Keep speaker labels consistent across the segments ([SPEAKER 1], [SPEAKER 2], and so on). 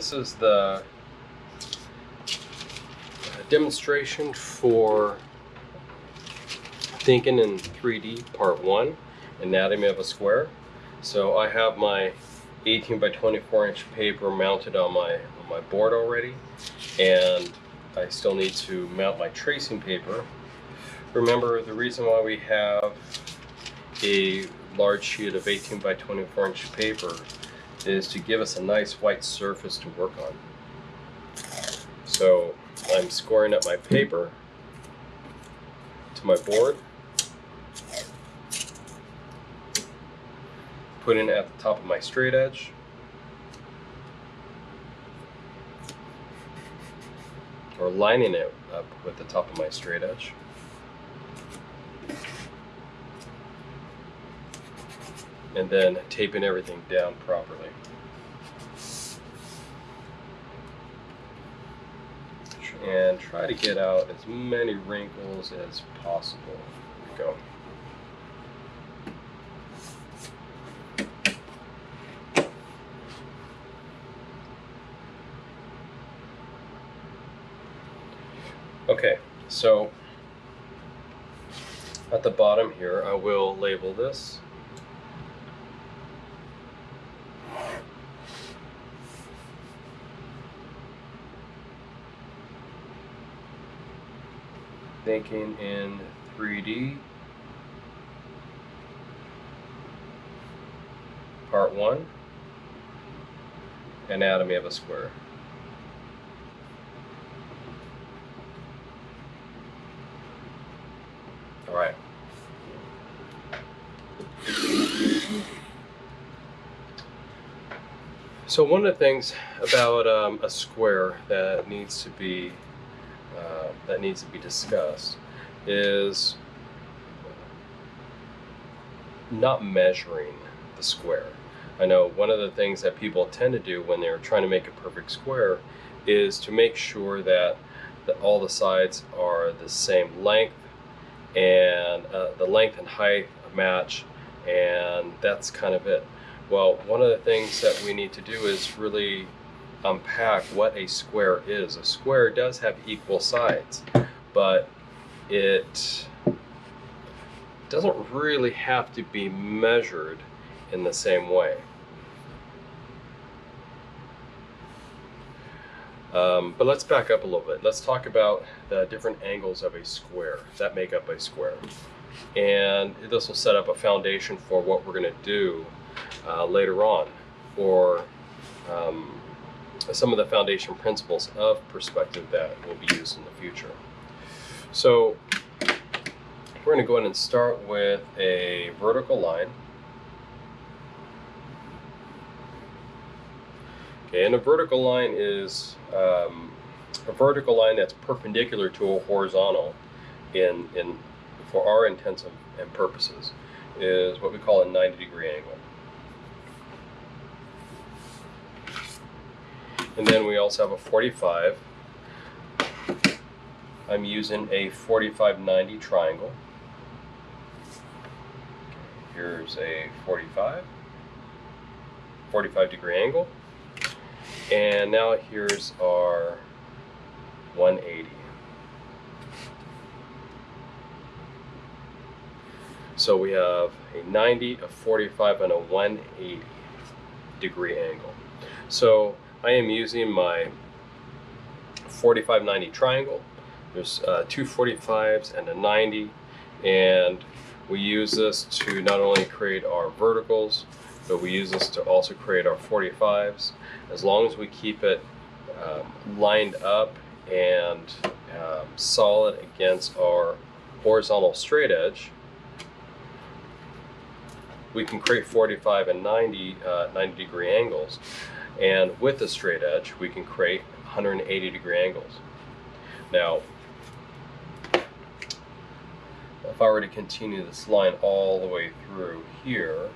[SPEAKER 1] this is the demonstration for Thinking in 3D Part 1, Anatomy of a Square. So I have my 18 by 24 inch paper mounted on my board already, and I still need to mount my tracing paper. Remember, the reason why we have a large sheet of 18 by 24 inch paper is to give us a nice white surface to work on. So I'm scoring up my paper to my board, putting it at the top of my straight edge, or lining it up with the top of my straight edge. And then taping everything down properly. And try to get out as many wrinkles as possible. There we go. Okay, so at the bottom here, I will label this. Thinking in 3D, Part 1, Anatomy of a Square. All right. So one of the things about a square that needs to be discussed is not measuring the square. I know one of the things that people tend to do when they're trying to make a perfect square is to make sure that all the sides are the same length, and the length and height match, and that's kind of it. Well, one of the things that we need to do is really unpack what a square is. A square does have equal sides, but it doesn't really have to be measured in the same way. But let's back up a little bit. Let's talk about the different angles of a square that make up a square. And this will set up a foundation for what we're going to do later on, or some of the foundation principles of perspective that will be used in the future. So we're going to go ahead and start with a vertical line. Okay, and a vertical line is a vertical line that's perpendicular to a horizontal for our intents and purposes is what we call a 90-degree angle. And then we also have a 45. I'm using a 45-90 triangle. Here's a 45-degree angle. And now here's our 180. So we have a 90, a 45, and a 180-degree angle. So I am using my 45-90 triangle. There's two 45s and a 90, and we use this to not only create our verticals, but we use this to also create our 45s. As long as we keep it lined up and solid against our horizontal straight edge, we can create 45 and 90-degree angles. And with the straight edge, we can create 180-degree angles. Now, if I were to continue this line all the way through here,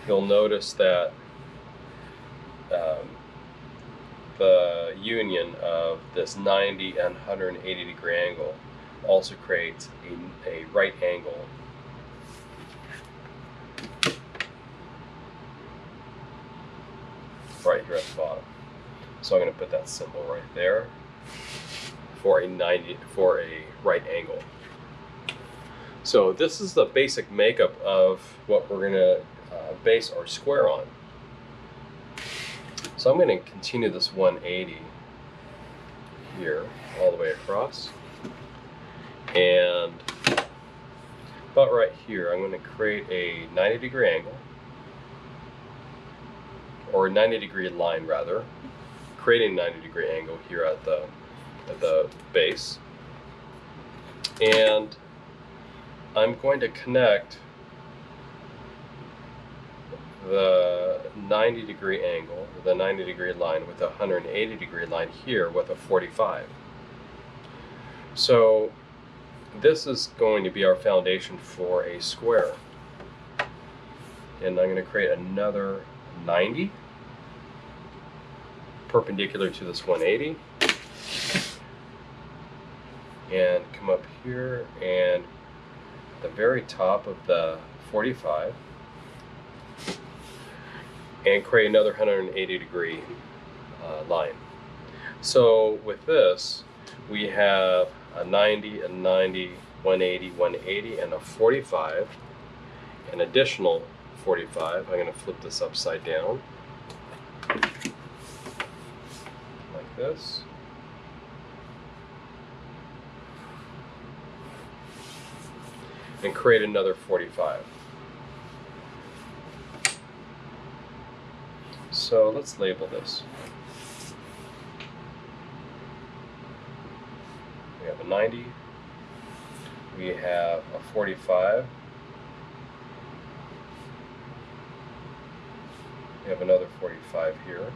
[SPEAKER 1] you'll notice that the union of this 90 and 180-degree angle also creates a right angle. Right here at the bottom. So I'm going to put that symbol right there for a right angle. So this is the basic makeup of what we're going to base our square on. So I'm going to continue this 180 here all the way across, and about right here I'm going to create a 90-degree angle, or a 90-degree line rather, creating a 90-degree angle here at the base, and I'm going to connect the 90-degree angle, the 90-degree line, with a 180-degree line here with a 45. So this is going to be our foundation for a square. And I'm going to create another 90 perpendicular to this 180, and come up here and at the very top of the 45 and create another 180-degree line. So with this, we have a 90, a 90, 180, 180, and a 45, an additional 45. I'm going to flip this upside down like this. And create another 45. So let's label this. We have a 90, we have a 45, we have another 45 here,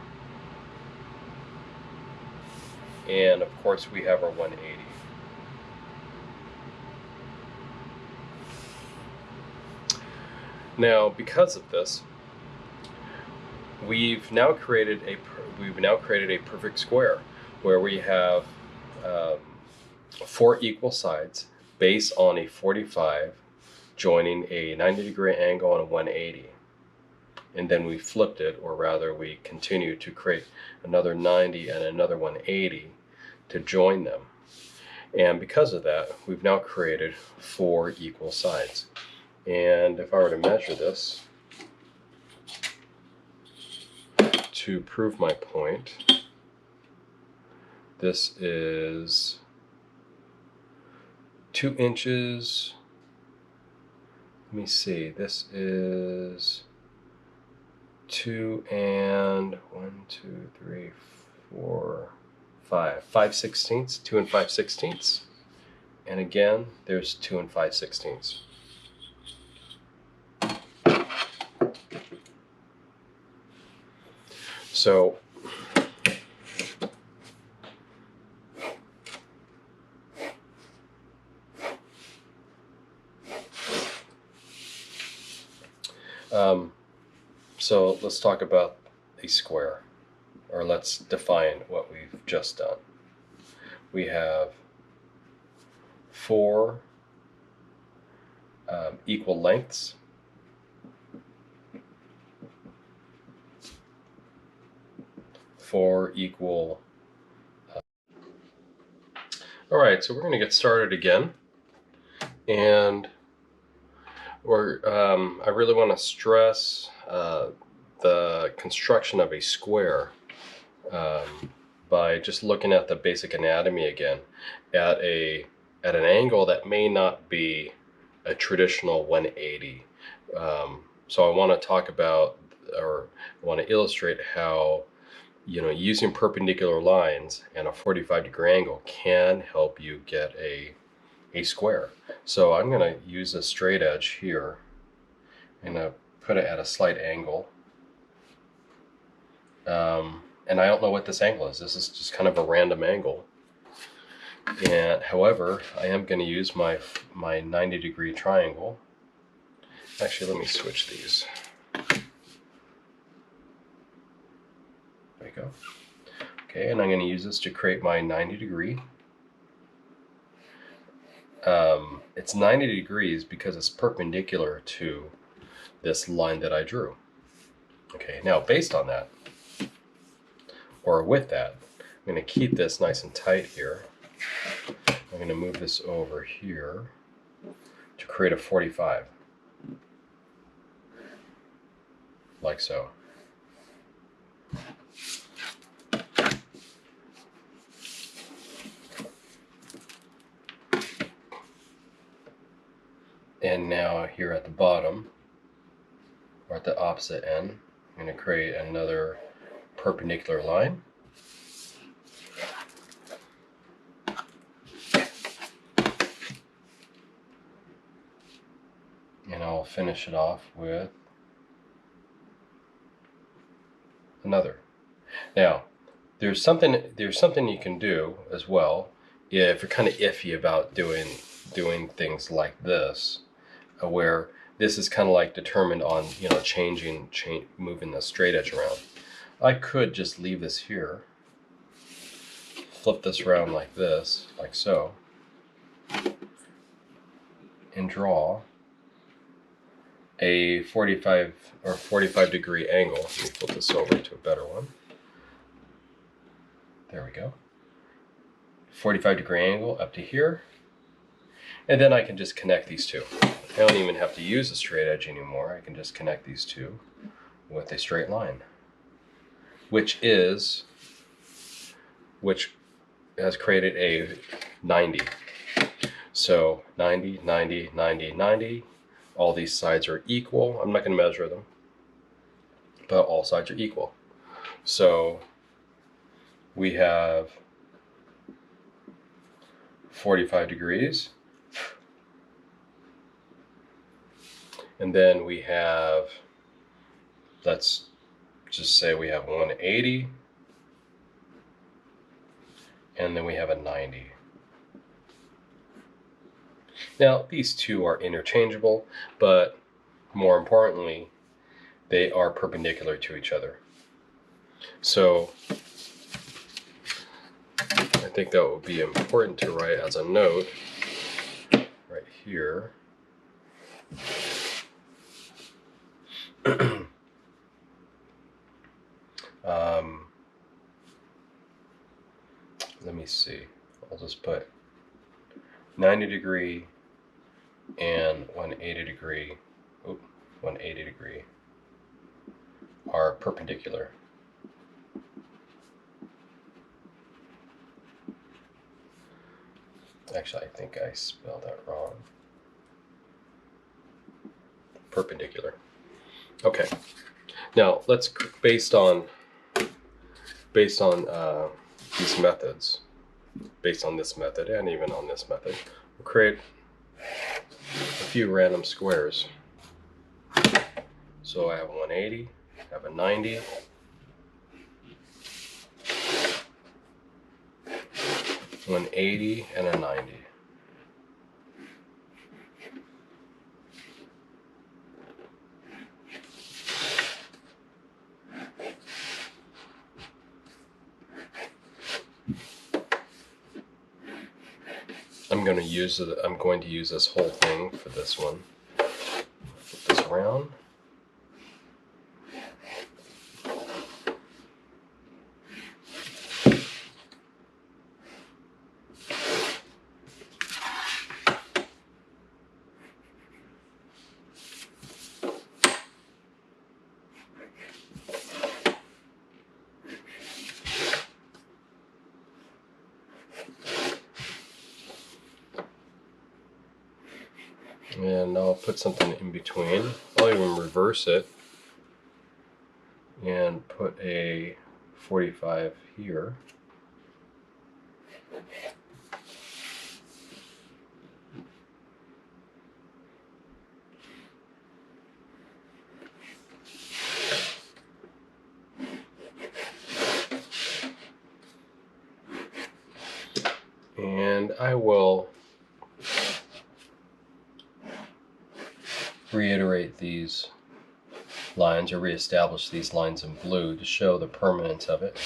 [SPEAKER 1] and of course we have our 180. Now, because of this, we've now created a perfect square where we have 4 equal sides based on a 45 joining a 90-degree angle and a 180. And then we flipped it, or rather we continued to create another 90 and another 180 to join them. And because of that, we've now created 4 equal sides. And if I were to measure this to prove my point, this is 2 inches. Let me see, this is 2 and 1, 2, 3, 4, 5/16, 2 and 5/16. And again, there's 2 and 5/16. So so let's talk about a square, or let's define what we've just done. We have 4 equal lengths, all right, so we're going to get started again, and I really want to stress the construction of a square by just looking at the basic anatomy again at an angle that may not be a traditional 180. So I want to talk about, or I want to illustrate how, using perpendicular lines and a 45-degree angle can help you get a square. So I'm going to use a straight edge here and put it at a slight angle. And I don't know what this angle is. This is just kind of a random angle. And however, I am going to use my 90-degree triangle. Actually, let me switch these. There you go. Okay, and I'm going to use this to create my 90-degree. It's 90 degrees because it's perpendicular to this line that I drew. Okay, now based on that, or with that, I'm going to keep this nice and tight here. I'm going to move this over here to create a 45, like so. And now here at the bottom, or at the opposite end, I'm going to create another perpendicular line. And I'll finish it off with another. Now, there's something you can do as well if you're kind of iffy about doing things like this, where this is kind of like determined on, you know, moving the straight edge around. I could just leave this here, flip this around like this, like so, and draw a 45 degree angle. Let me flip this over to a better one. There we go. 45 degree angle up to here. And then I can just connect these two. I don't even have to use a straight edge anymore. I can just connect these two with a straight line, which has created a 90. So 90, 90, 90, 90. All these sides are equal. I'm not going to measure them, but all sides are equal. So we have 45 degrees. And then we have, let's just say we have 180. And then we have a 90. Now, these two are interchangeable, but more importantly, they are perpendicular to each other. So I think that would be important to write as a note right here. Let me see. I'll just put 90 degree and 180 degree. 180 degree are perpendicular. Actually, I think I spelled that wrong. Perpendicular. Okay. Now let's, based on these methods, based on this method and even on this method, we'll create a few random squares. So I have 180, I have a 90, (180) and a 90. I'm going to use this whole thing for this one. Flip this around. And I'll put something in between. I'll even reverse it and put a 45 here. And I will reiterate these lines, or reestablish these lines in blue to show the permanence of it.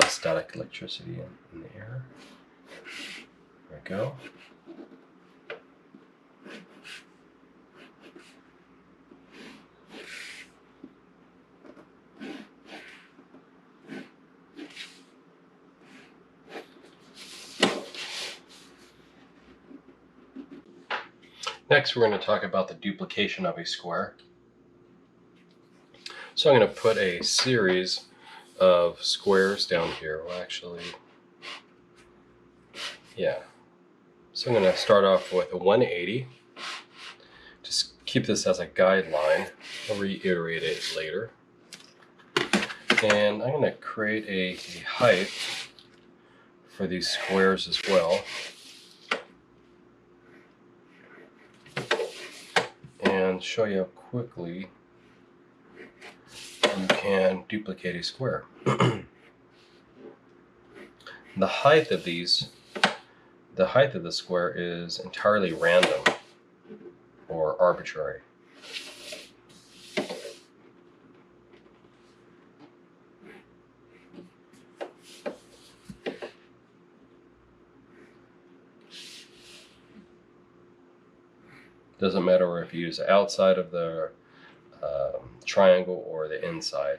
[SPEAKER 1] Static electricity in the air. go. Next, we're going to talk about the duplication of a square. So I'm going to put a series of squares down here. Well, actually, yeah. So I'm going to start off with a 180. Just keep this as a guideline. I'll reiterate it later. And I'm going to create a height for these squares as well. And show you how quickly you can duplicate a square. The height of the square is entirely random or arbitrary. Doesn't matter if you use the outside of the triangle or the inside.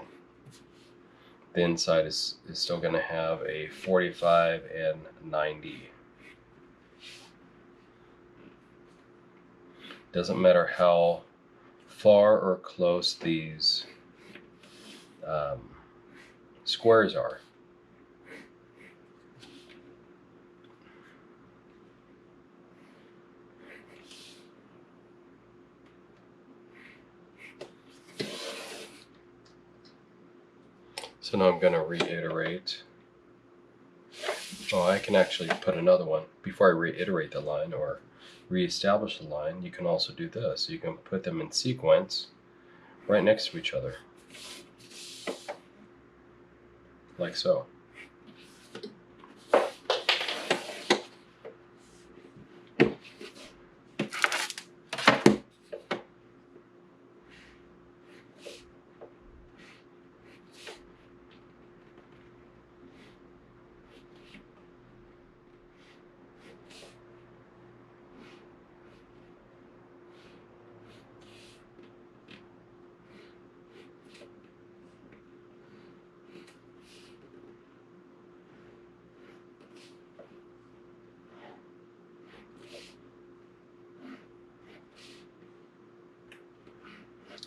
[SPEAKER 1] The inside is still going to have a 45 and 90. Doesn't matter how far or close these squares are. So now I'm going to reiterate. Oh, I can actually put another one. Before I reiterate the line or reestablish the line, you can also do this. You can put them in sequence right next to each other. Like so.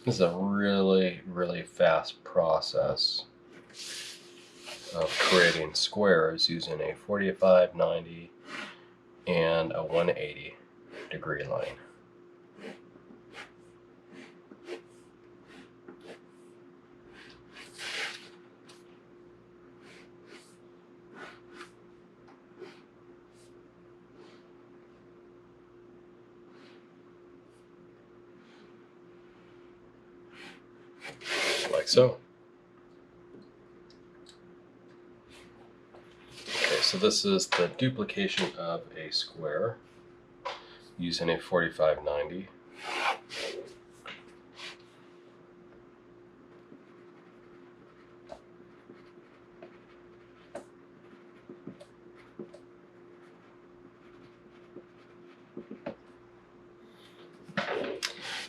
[SPEAKER 1] This is a really, really fast process of creating squares using a 45, 90, and a 180 degree line. Like so. Okay, so this is the duplication of a square using a 45-90.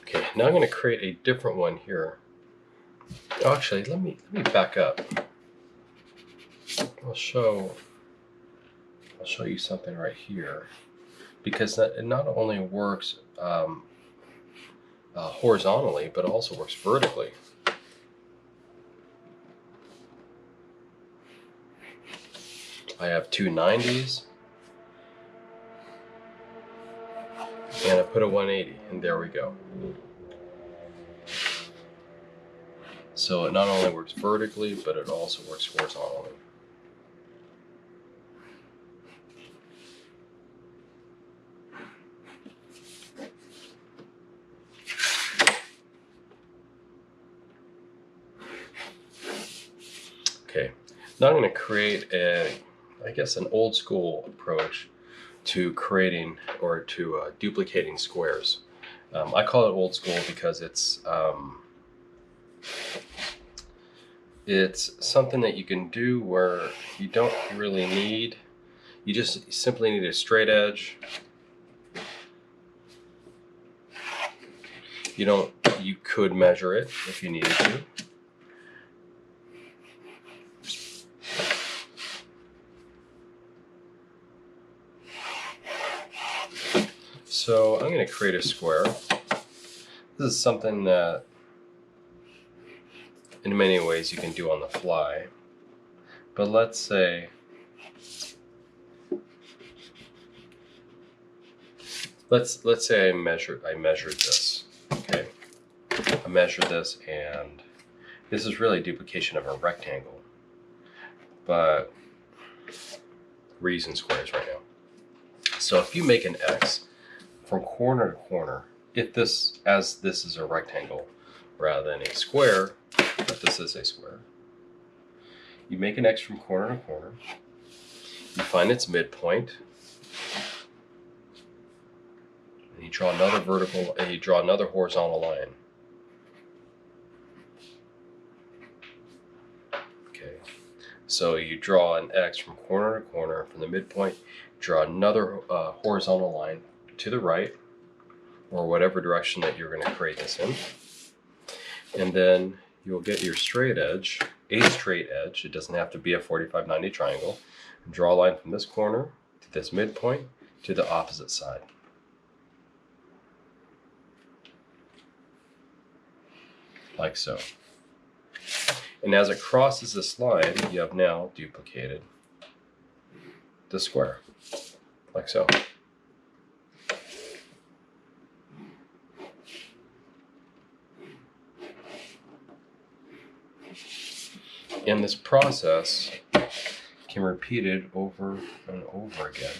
[SPEAKER 1] Okay, now I'm going to create a different one here. Oh, actually, let me back up. I'll show you something right here, because it not only works horizontally, but also works vertically. I have two 90s, and I put a 180, and there we go. So it not only works vertically, but it also works horizontally. Okay, now I'm going to create I guess an old school approach to creating or to duplicating squares. I call it old school because it's something that you can do where you don't really need You just simply need a straight edge. You could measure it if you needed to. So I'm going to create a square. This is something that in many ways you can do on the fly. But let's say I measured this. Okay. I measured this, and this is really a duplication of a rectangle. But we're using squares right now. So if you make an X from corner to corner, as this is a rectangle rather than a square, but this is a square, you make an X from corner to corner, you find its midpoint, and you draw another vertical, and you draw another horizontal line. Okay, so you draw an X from corner to corner, from the midpoint, draw another horizontal line to the right, or whatever direction that you're going to create this in. And then you'll get your straight edge, a straight edge. It doesn't have to be a 45-90 triangle. And draw a line from this corner to this midpoint to the opposite side. Like so. And as it crosses this line, you have now duplicated the square. Like so. And this process can be repeated over and over again.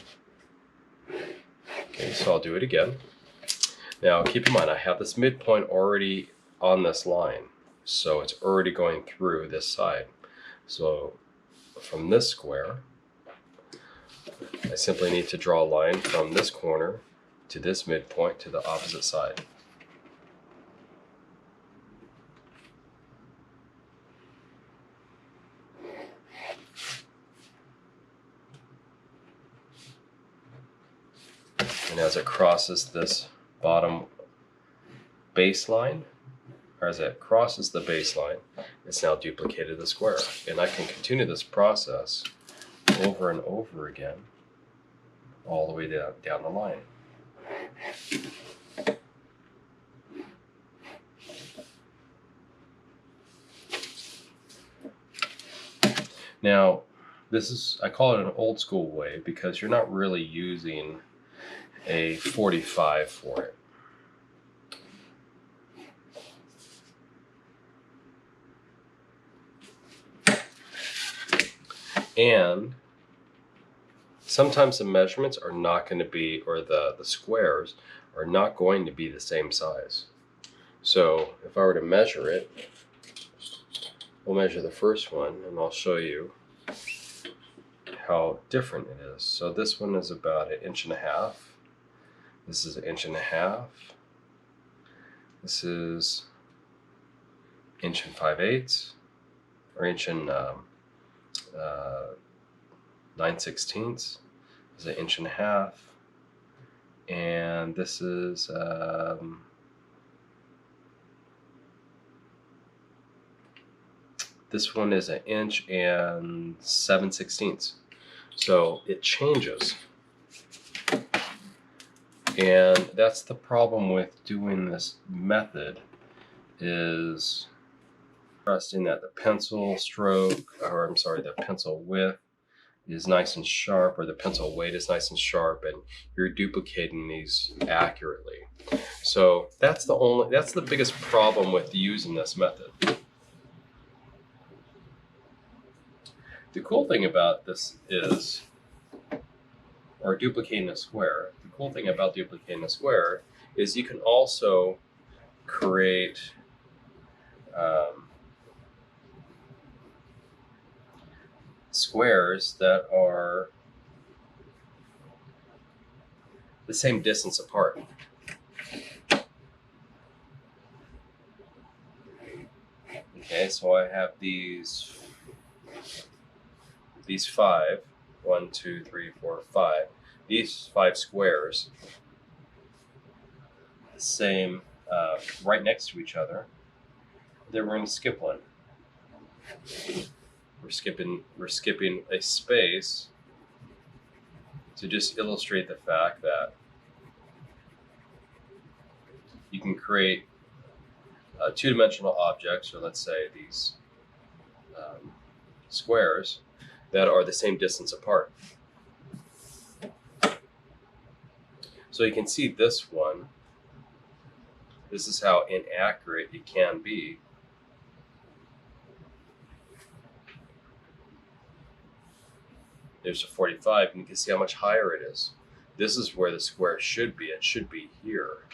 [SPEAKER 1] Okay, so I'll do it again. Now keep in mind, I have this midpoint already on this line, so it's already going through this side. So from this square, I simply need to draw a line from this corner to this midpoint to the opposite side. And as it crosses this bottom baseline, or as it crosses the baseline, it's now duplicated the square. And I can continue this process over and over again, all the way down the line. Now, I call it an old school way because you're not really using a 45 for it. And sometimes the measurements are not going to be, or the squares are not going to be the same size. So if I were to measure it, we'll measure the first one and I'll show you how different it is. So this one is about 1.5 inches. This is 1.5 inches. This is 1 5/8, or 1 9/16. This is 1.5 inches. And this is this one is 1 7/16 inches. So it changes. And that's the problem with doing this method, is trusting that the pencil stroke, or I'm sorry, the pencil width is nice and sharp, or the pencil weight is nice and sharp, and you're duplicating these accurately. So that's the biggest problem with using this method. The cool thing about this is, or duplicating a square, the cool thing about duplicating a square is you can also create squares that are the same distance apart. Okay, so I have these 5, 1, 2, 3, 4, 5. These 5 squares, the same, right next to each other. Then we're going to skip one. We're skipping a space to just illustrate the fact that you can create two-dimensional objects, or let's say these squares, that are the same distance apart. So you can see this one. This is how inaccurate it can be. There's a 45, and you can see how much higher it is. This is where the square should be. It should be here.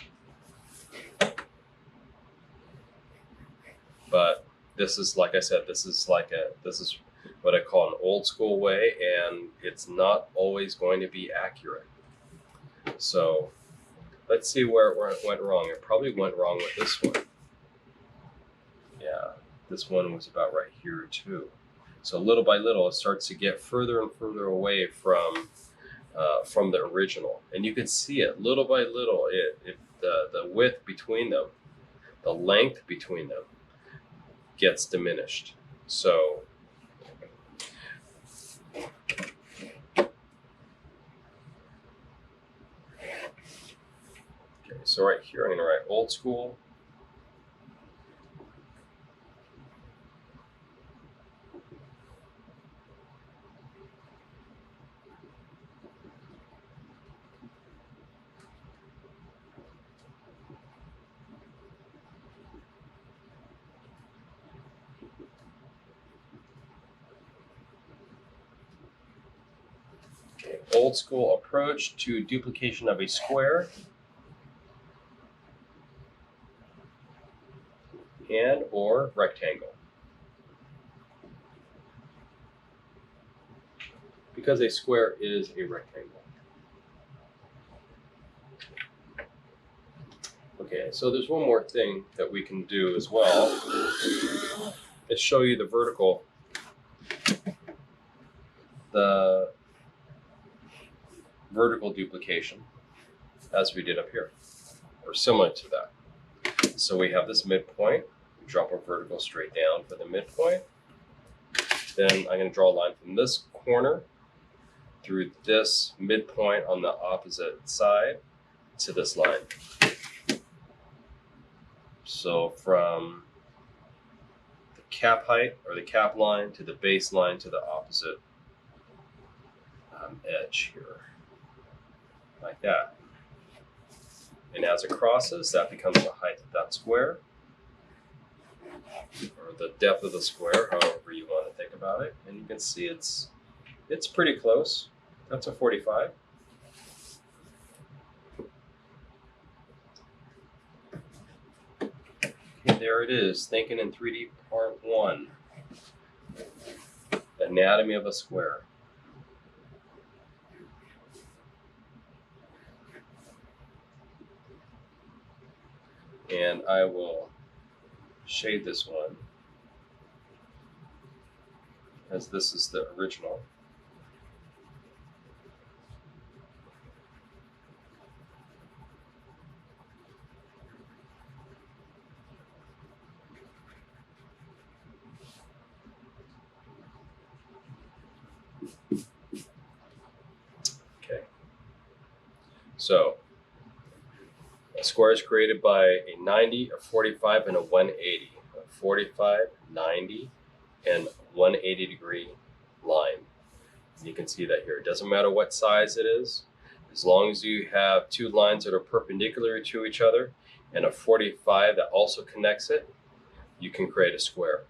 [SPEAKER 1] But this is, like I said, this is what I call an old school way, and it's not always going to be accurate. So let's see where it went wrong. It probably went wrong with this one. Yeah, this one was about right here too. So little by little, it starts to get further and further away from the original, and you can see it little by little. The width between them, the length between them, gets diminished. So so right here, I'm going to write old school. Okay, old school approach to duplication of a square. And or rectangle. Because a square is a rectangle. Okay, so there's one more thing that we can do as well. Is show you the vertical duplication as we did up here, or similar to that. So we have this midpoint. Drop a vertical straight down for the midpoint. Then I'm going to draw a line from this corner through this midpoint on the opposite side to this line. So from the cap height, or the cap line, to the base line to the opposite edge here, like that. And as it crosses, that becomes the height of that square, or the depth of the square, however you want to think about it. And you can see it's pretty close. That's a 45. And there it is, thinking in 3D part 1. Anatomy of a square. And I will shade this one, as this is the original. Okay. So a square is created by a 90, a 45, and a 180. A 45, 90, and 180 degree line. And you can see that here. It doesn't matter what size it is, as long as you have two lines that are perpendicular to each other and a 45 that also connects it, you can create a square,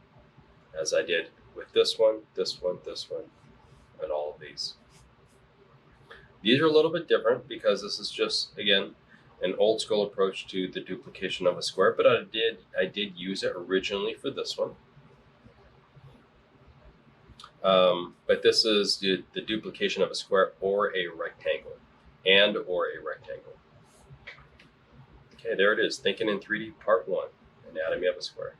[SPEAKER 1] as I did with this one, this one, this one, and all of these. These are a little bit different because this is just, again, an old school approach to the duplication of a square, but I did use it originally for this one. But this is the duplication of a square or a rectangle, and or a rectangle. Okay, there it is, thinking in 3D part 1, anatomy of a square.